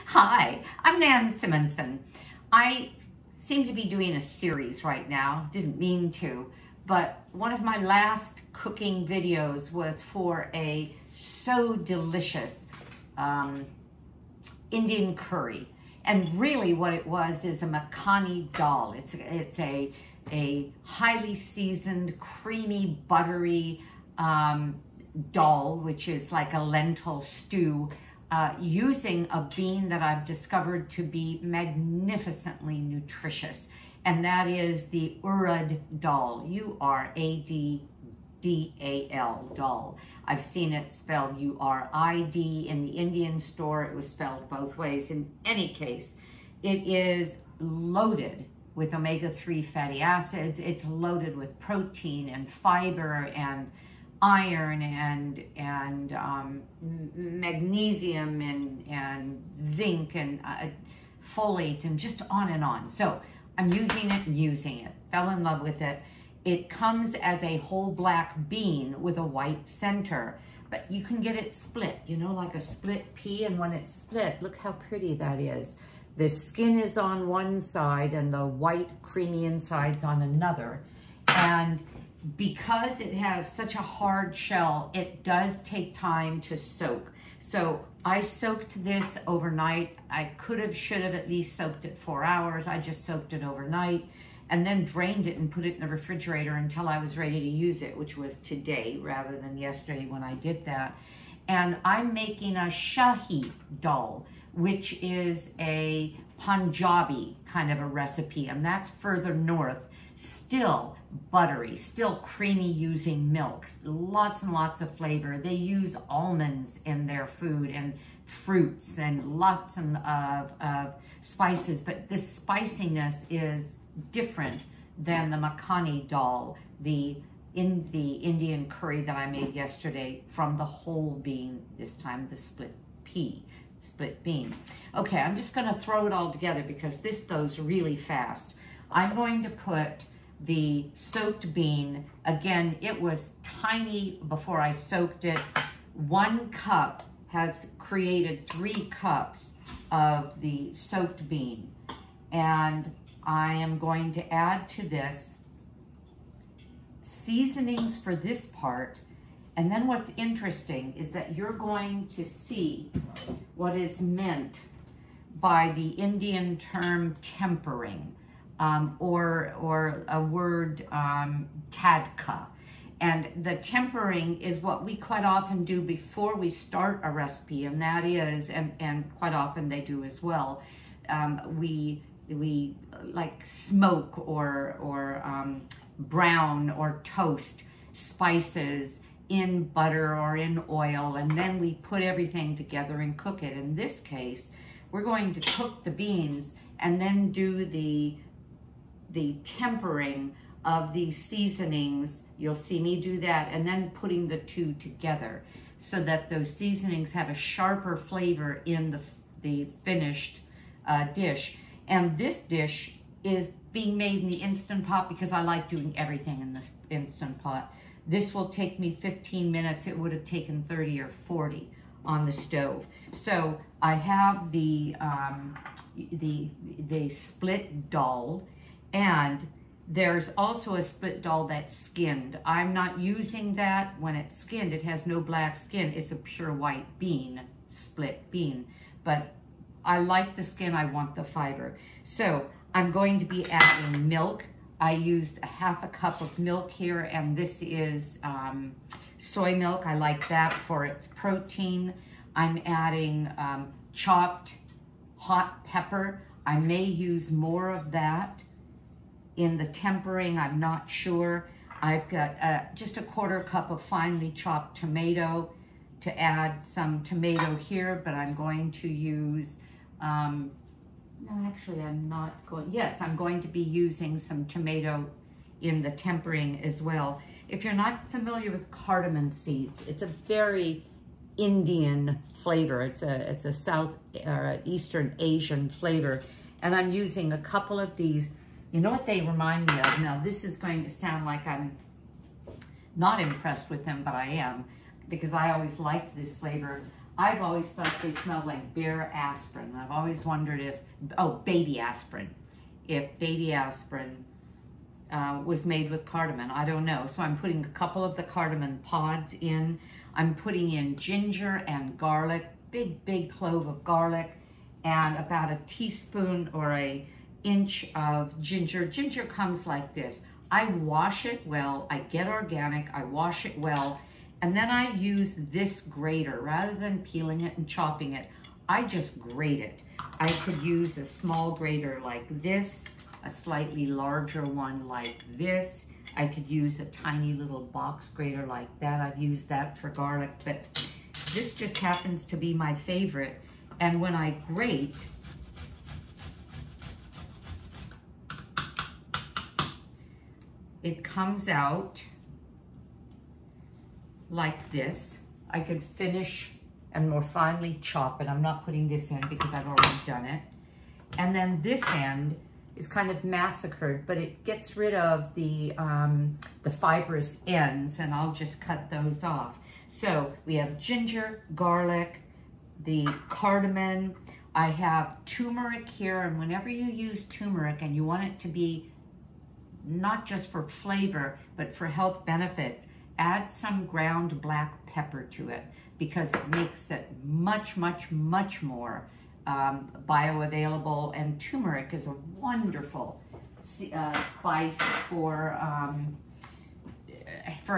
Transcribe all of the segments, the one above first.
Hi, I'm Nan Simonson. I seem to be doing a series right now, didn't mean to, but one of my last cooking videos was for a so delicious Indian curry. And really what it was is a makhani dal. It's a highly seasoned, creamy, buttery dal, which is like a lentil stew, using a bean that I've discovered to be magnificently nutritious, and that is the Urad Dal, U-R-A-D-D-A-L, dal. I've seen it spelled U-R-I-D in the Indian store. It was spelled both ways. In any case, it is loaded with omega-3 fatty acids. It's loaded with protein and fiber and iron and magnesium and zinc and folate and just on and on. So I'm using it and using it. Fell in love with it. It comes as a whole black bean with a white center, but you can get it split, you know, like a split pea. And when it's split, look how pretty that is. The skin is on one side and the white creamy inside's on another. And because it has such a hard shell, it does take time to soak. So I soaked this overnight. I should have at least soaked it 4 hours. I just soaked it overnight and then drained it and put it in the refrigerator until I was ready to use it, which was today rather than yesterday when I did that. And I'm making a Shahi dal, which is a Panjabi kind of a recipe, and that's further north. Still buttery, still creamy, using milk, lots and lots of flavor. They use almonds in their food and fruits and lots of spices, but this spiciness is different than the makhani dal, the Indian curry that I made yesterday from the whole bean, this time the split bean. Okay, I'm just gonna throw it all together because this goes really fast. I'm going to put the soaked bean, again, it was tiny before I soaked it. 1 cup has created 3 cups of the soaked bean. And I am going to add to this seasonings for this part. And then what's interesting is that you're going to see what is meant by the Indian term tempering. Or a word, tadka. And the tempering is what we quite often do before we start a recipe, and that is, and quite often they do as well, we like smoke or brown or toast spices in butter or in oil, and then we put everything together and cook it. In this case, we're going to cook the beans and then do the tempering of the seasonings. You'll see me do that, and then putting the two together so that those seasonings have a sharper flavor in the finished dish. And this dish is being made in the Instant Pot because I like doing everything in this Instant Pot. This will take me 15 minutes. It would have taken 30 or 40 on the stove. So I have the split dal, and there's also a split dal that's skinned. I'm not using that. When it's skinned, it has no black skin. It's a pure white bean, split bean. But I like the skin, I want the fiber. So I'm going to be adding milk. I used a 1/2 cup of milk here, and this is soy milk. I like that for its protein. I'm adding chopped hot pepper. I may use more of that in the tempering, I'm not sure. I've got just a 1/4 cup of finely chopped tomato to add some tomato here, but I'm going to use, no, actually I'm not going, yes, I'm going to be using some tomato in the tempering as well. If you're not familiar with cardamom seeds, it's a very Indian flavor. It's a South or Eastern Asian flavor. And I'm using a couple of these. You know what they remind me of? Now, this is going to sound like I'm not impressed with them, but I am, because I always liked this flavor. I've always thought they smelled like bare aspirin. I've always wondered if, baby aspirin. If baby aspirin was made with cardamom. I don't know. So I'm putting a couple of the cardamom pods in. I'm putting in ginger and garlic, big clove of garlic, and about a teaspoon or a inch of ginger. Ginger comes like this. I wash it well. I get organic. I wash it well. And then I use this grater. Rather than peeling it and chopping it, I just grate it. I could use a small grater like this, a slightly larger one like this. I could use a tiny little box grater like that. I've used that for garlic, but this just happens to be my favorite. And when I grate, it comes out like this. I could finish and more finely chop it. I'm not putting this in because I've already done it. And then this end is kind of massacred, but it gets rid of the fibrous ends, and I'll just cut those off. So we have ginger, garlic, the cardamom. I have turmeric here, and whenever you use turmeric and you want it to be not just for flavor, but for health benefits, add some ground black pepper to it because it makes it much more bioavailable. And turmeric is a wonderful spice for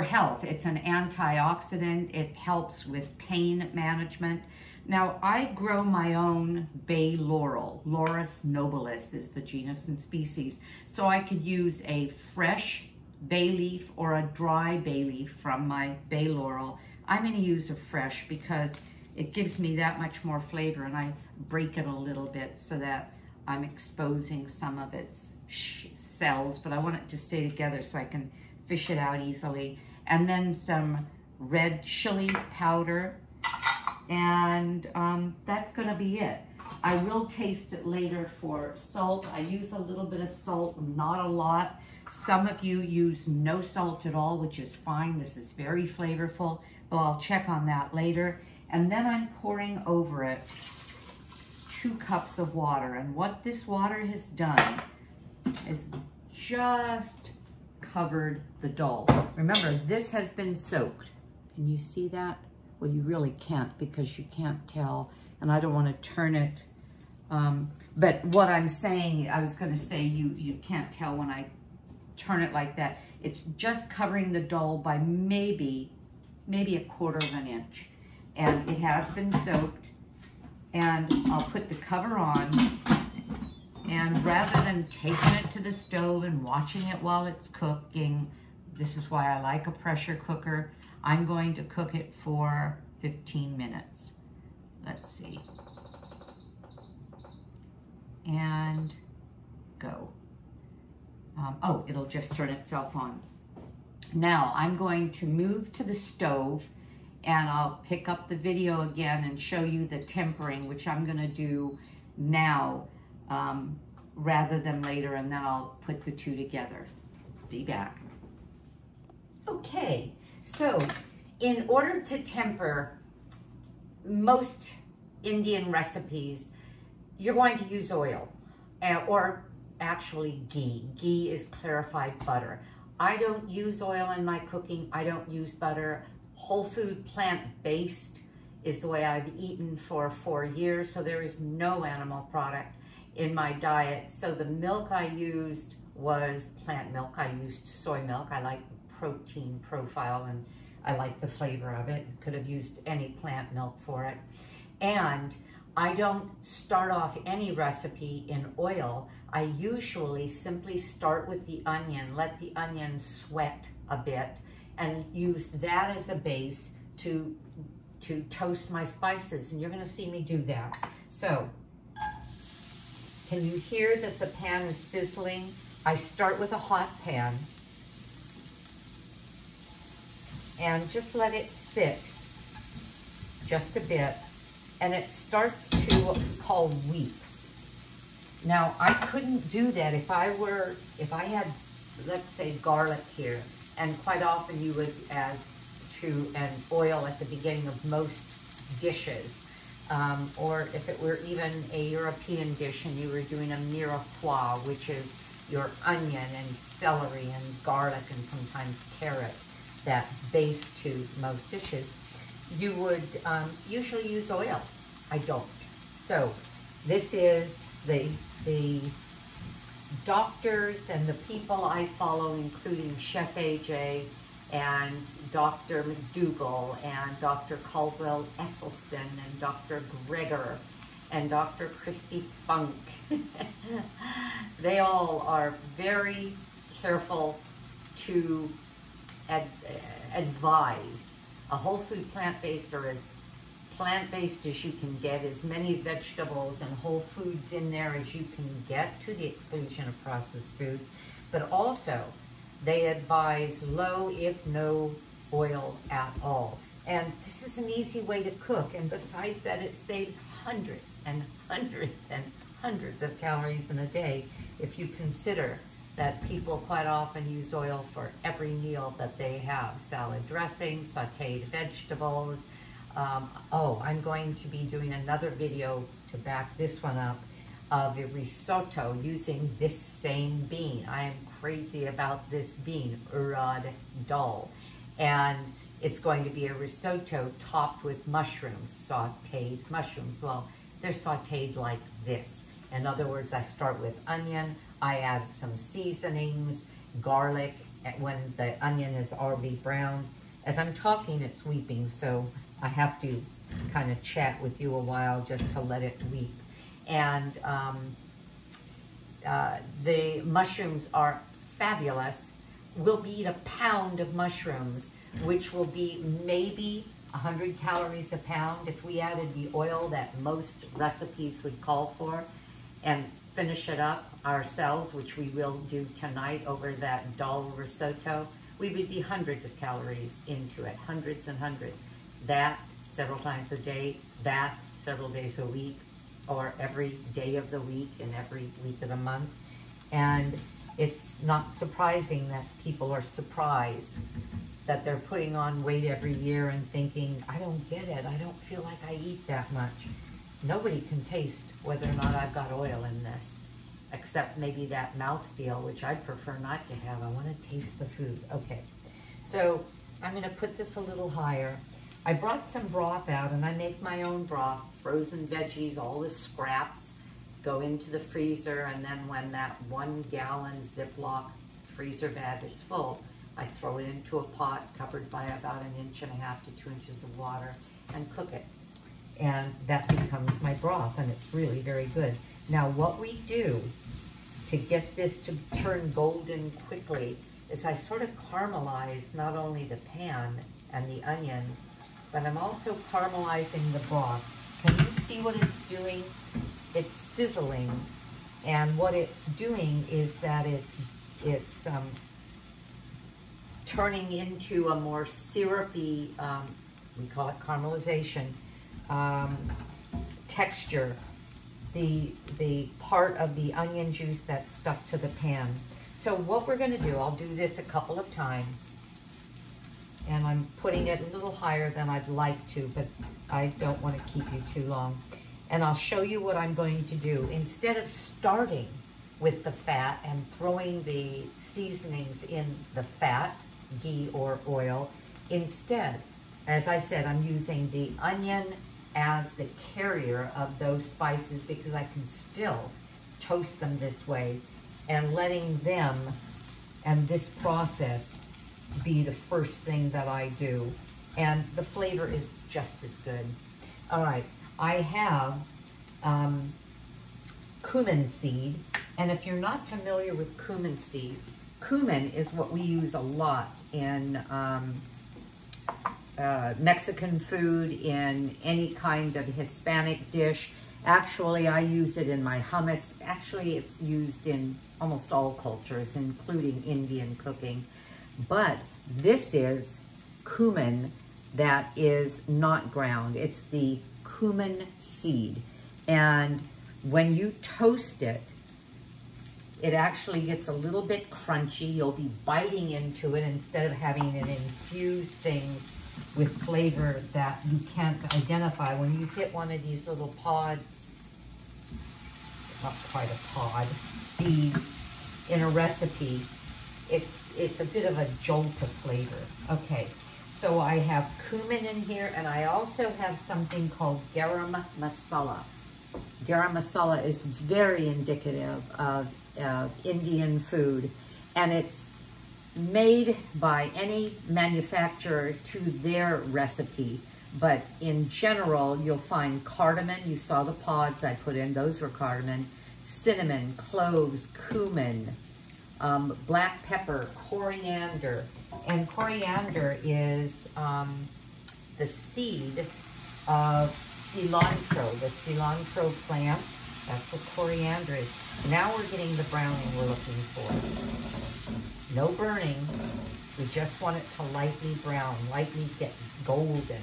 health. It's an antioxidant. It helps with pain management. Now, I grow my own bay laurel. Laurus nobilis is the genus and species. So I could use a fresh bay leaf or a dry bay leaf from my bay laurel. I'm going to use a fresh because it gives me that much more flavor, and I break it a little bit so that I'm exposing some of its cells, but I want it to stay together so I can fish it out easily. And then some red chili powder, and that's going to be it. I will taste it later for salt. I use a little bit of salt, not a lot. Some of you use no salt at all, which is fine. This is very flavorful, but I'll check on that later. And then I'm pouring over it 2 cups of water. And what this water has done is just covered the dal. Remember, this has been soaked. Can you see that? Well, you really can't because you can't tell, and I don't want to turn it. But what I'm saying, I was going to say you can't tell when I turn it like that. It's just covering the dal by maybe a 1/4 of an inch. And it has been soaked. And I'll put the cover on. And rather than taking it to the stove and watching it while it's cooking, this is why I like a pressure cooker, I'm going to cook it for 15 minutes. Let's see. And go. It'll just turn itself on. Now I'm going to move to the stove, and I'll pick up the video again and show you the tempering, which I'm going to do now rather than later, and then I'll put the two together. Be back. Okay, so in order to temper most Indian recipes, you're going to use oil or actually ghee. Ghee is clarified butter. I don't use oil in my cooking. I don't use butter. Whole food, plant-based is the way I've eaten for 4 years, so there is no animal product in my diet. So the milk I used was plant milk. I used soy milk. I like the protein profile and I like the flavor of it. Could have used any plant milk for it. And I don't start off any recipe in oil. I usually simply start with the onion, let the onion sweat a bit, and use that as a base to toast my spices. And you're gonna see me do that. So, can you hear that the pan is sizzling? I start with a hot pan and just let it sit just a bit, and it starts to call weep. Now, I couldn't do that if I had, let's say, garlic here, and quite often you would add to an oil at the beginning of most dishes. Or if it were even a European dish and you were doing a mirepoix, which is your onion and celery and garlic and sometimes carrot, that base to most dishes, you would usually use oil. I don't. So this is the doctors and the people I follow, including Chef AJ and Dr. McDougall and Dr. Caldwell Esselstyn and Dr. Greger and Dr. Christy Funk. They all are very careful to advise a whole food plant-based, or as plant-based as you can get, as many vegetables and whole foods in there as you can get, to the exclusion of processed foods, but also they advise low, if no, oil at all. And this is an easy way to cook, and besides that, it saves hundreds and hundreds and hundreds of calories in a day if you consider that people quite often use oil for every meal that they have. Salad dressing, sauteed vegetables. I'm going to be doing another video to back this one up of a risotto using this same bean. I am crazy about this bean, Urad Dal. And it's going to be a risotto topped with mushrooms, sauteed mushrooms. Well, they're sauteed like this. In other words, I start with onion, I add some seasonings, garlic, when the onion is already browned. As I'm talking, it's weeping, so I have to kind of chat with you a while just to let it weep. And the mushrooms are fabulous. We'll eat a pound of mushrooms, which will be maybe 100 calories a pound if we added the oil that most recipes would call for, and finish it up ourselves, which we will do tonight over that dal risotto. We would be hundreds of calories into it, hundreds and hundreds. That several times a day, that several days a week, or every day of the week and every week of the month. And it's not surprising that people are surprised that they're putting on weight every year and thinking, I don't get it, I don't feel like I eat that much. Nobody can taste whether or not I've got oil in this, except maybe that mouthfeel, which I'd prefer not to have. I want to taste the food. Okay, so I'm going to put this a little higher. I brought some broth out, and I make my own broth, frozen veggies, all the scraps go into the freezer, and then when that 1 gallon Ziploc freezer bag is full, I throw it into a pot covered by about 1.5 to 2 inches of water and cook it. And that becomes my broth, and it's really very good. Now, what we do to get this to turn golden quickly is I sort of caramelize not only the pan and the onions, but I'm also caramelizing the broth. Can you see what it's doing? It's sizzling, and what it's doing is that it's turning into a more syrupy, we call it caramelization, texture, the part of the onion juice that's stuck to the pan. So what we're going to do, I'll do this a couple of times, and I'm putting it a little higher than I'd like to, but I don't want to keep you too long. And I'll show you what I'm going to do. Instead of starting with the fat and throwing the seasonings in the fat, ghee or oil, instead, as I said, I'm using the onion as the carrier of those spices because I can still toast them this way, and letting them and this process be the first thing that I do. And the flavor is just as good. All right, I have cumin seed, and if you're not familiar with cumin seed, cumin is what we use a lot in Mexican food, in any kind of Hispanic dish. Actually, I use it in my hummus. Actually, it's used in almost all cultures, including Indian cooking. But this is cumin that is not ground. It's the cumin seed. And when you toast it, it actually gets a little bit crunchy. You'll be biting into it instead of having it infuse things with flavor that you can't identify. When you hit one of these little pods, not quite a pod, seeds in a recipe, it's a bit of a jolt of flavor. Okay, so I have cumin in here, and I also have something called Garam Masala. Garam Masala is very indicative of Indian food, and it's made by any manufacturer to their recipe. But in general, you'll find cardamom. You saw the pods I put in, those were cardamom. Cinnamon, cloves, cumin, black pepper, coriander. And coriander is the seed of cilantro, the cilantro plant. That's what coriander is. Now we're getting the browning we're looking for. No burning. We just want it to lightly brown, lightly get golden.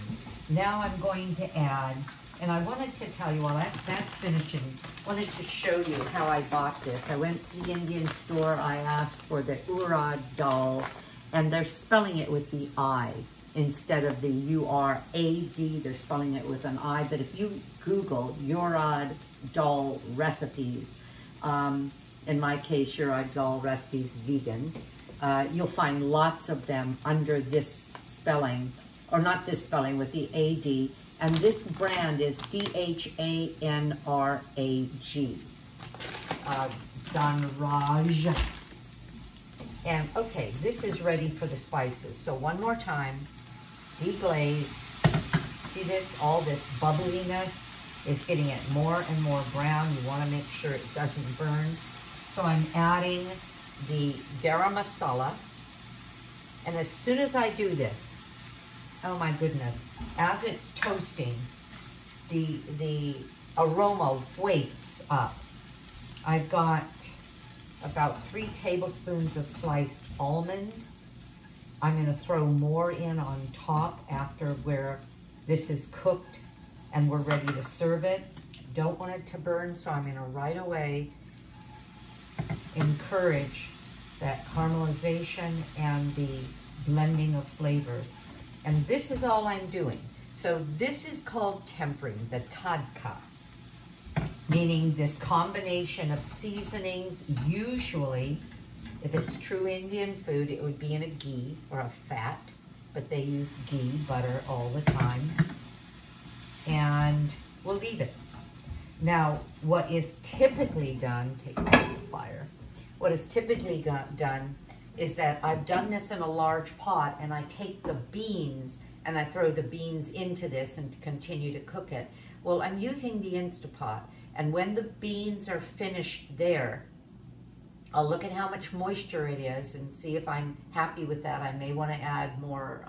Now I'm going to add, and I wanted to tell you while that's finishing, wanted to show you how I bought this. I went to the Indian store, I asked for the Urad Dal, and they're spelling it with the I instead of the U-R-A-D. They're spelling it with an I, but if you Google Urad Dal recipes, in my case, Urad Dal recipes vegan, you'll find lots of them under this spelling, or not this spelling, with the A-D, and this brand is D-H-A-N-R-A-G, Dhanraj. And okay, this is ready for the spices. So one more time, deglaze. See this? All this bubbliness is getting it more and more brown. You want to make sure it doesn't burn. So I'm adding the garam masala. And as soon as I do this, oh my goodness, as it's toasting, the aroma wakes up. I've got about 3 tablespoons of sliced almond. I'm going to throw more in on top after where this is cooked and we're ready to serve it. Don't want it to burn, so I'm going to right away encourage that caramelization and the blending of flavors. And this is all I'm doing. So this is called tempering, the tadka, meaning this combination of seasonings. Usually, if it's true Indian food, it would be in a ghee or a fat, but they use ghee, butter all the time. And we'll leave it. Now, what is typically done, take it off the fire, what is typically done is that I've done this in a large pot and I take the beans and I throw the beans into this and continue to cook it. Well, I'm using the Instapot, and when the beans are finished there, I'll look at how much moisture it is and see if I'm happy with that. I may want to add more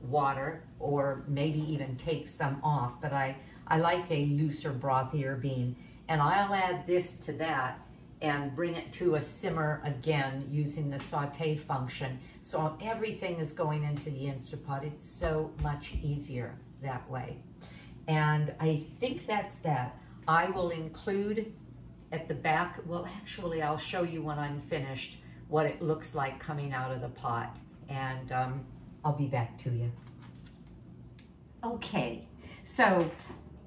water or maybe even take some off, but I like a looser, brothier bean. And I'll add this to that and bring it to a simmer again using the saute function. So everything is going into the Instapot. It's so much easier that way. And I think that's that. I will include at the back, well, actually, I'll show you when I'm finished what it looks like coming out of the pot. And I'll be back to you. Okay, so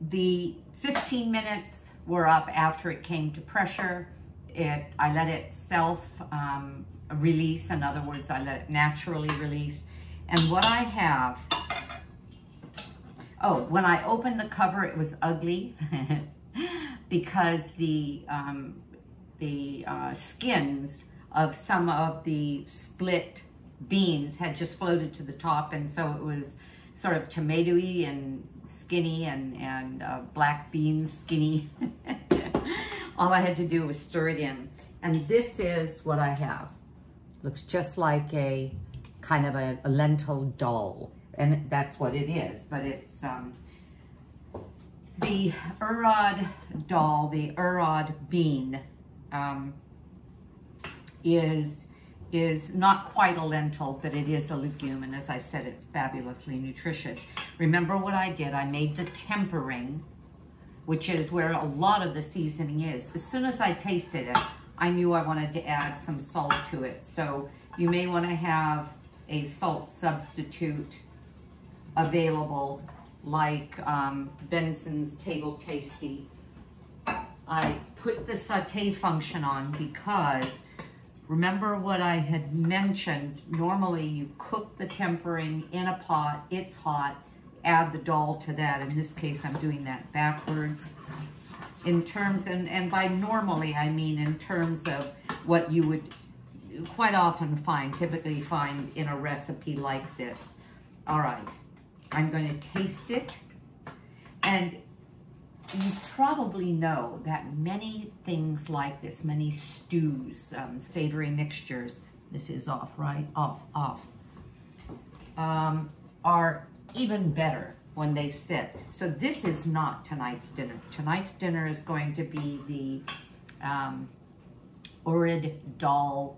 the 15 minutes were up after it came to pressure. I let it self-release. In other words, I let it naturally release. And what I have, oh, when I opened the cover, it was ugly because the skins of some of the split beans had just floated to the top, and so it was sort of tomatoey and skinny and black beans skinny. All I had to do was stir it in. And this is what I have. Looks just like a kind of a lentil dal. And that's what it is. But it's the Urad Dal, the Urad bean, is not quite a lentil, but it is a legume. And as I said, it's fabulously nutritious. Remember what I did? I made the tempering, which is where a lot of the seasoning is. As soon as I tasted it, I knew I wanted to add some salt to it. So you may want to have a salt substitute available, like Benson's Table Tasty. I put the saute function on because remember what I had mentioned, normally you cook the tempering in a pot, it's hot, add the dal to that. In this case, I'm doing that backwards. In terms, and by normally, I mean in terms of what you would quite often find, typically find in a recipe like this. All right, I'm going to taste it. And you probably know that many things like this, many stews, savory mixtures, this is off, right? Off. Are even better when they sit. So this is not tonight's dinner. Tonight's dinner is going to be the Urad Dal,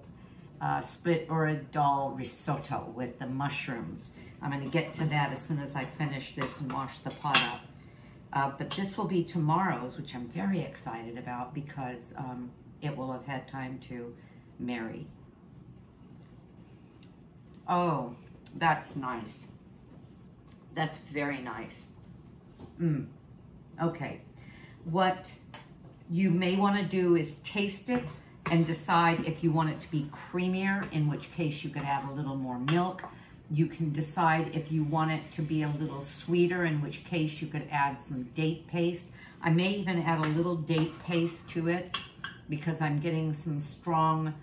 split Urad Dal risotto with the mushrooms. I'm going to get to that as soon as I finish this and wash the pot up. But this will be tomorrow's, which I'm very excited about because it will have had time to marry. Oh, that's nice. That's very nice. Okay. What you may want to do is taste it and decide if you want it to be creamier, in which case you could add a little more milk. You can decide if you want it to be a little sweeter, in which case you could add some date paste. I may even add a little date paste to it because I'm getting some strong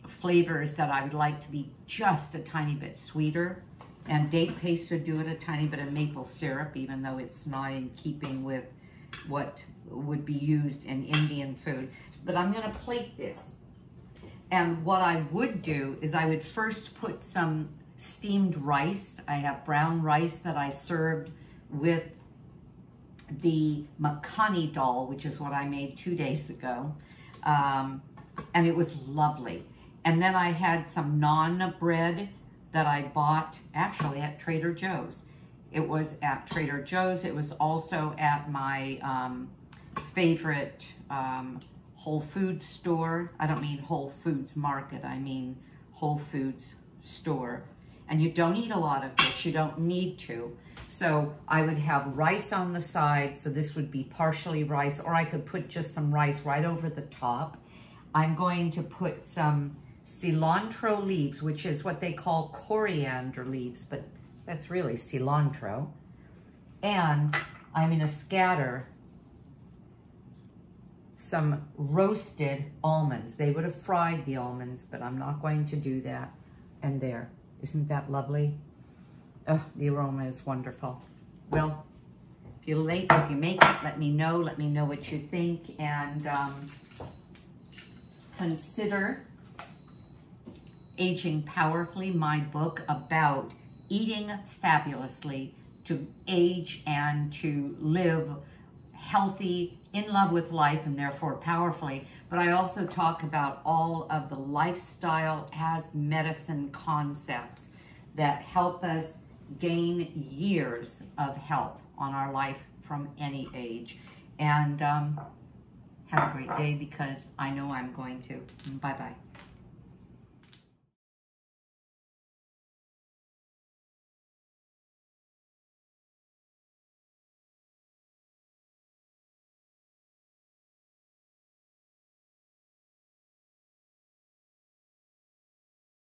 flavors that I would like to be just a tiny bit sweeter. And date paste would do it, a tiny bit of maple syrup, even though it's not in keeping with what would be used in Indian food. But I'm gonna plate this. And what I would do is I would first put some steamed rice. I have brown rice that I served with the makhani dal, which is what I made 2 days ago. And it was lovely. And then I had some naan bread that I bought actually at Trader Joe's. It was at Trader Joe's. It was also at my favorite Whole Foods store. I don't mean Whole Foods Market, I mean Whole Foods store. And you don't eat a lot of this, you don't need to. So I would have rice on the side, so this would be partially rice, or I could put just some rice right over the top. I'm going to put some cilantro leaves, which is what they call coriander leaves, but that's really cilantro. And I'm going to scatter some roasted almonds. They would have fried the almonds, but I'm not going to do that. And there, isn't that lovely? Oh, the aroma is wonderful. Well, if you make it, let me know what you think, and consider Aging Powerfully, my book about eating fabulously to age and to live healthy, in love with life, and therefore powerfully. But I also talk about all of the lifestyle as medicine concepts that help us gain years of health on our life from any age. And have a great day, because I know I'm going to. Bye-bye.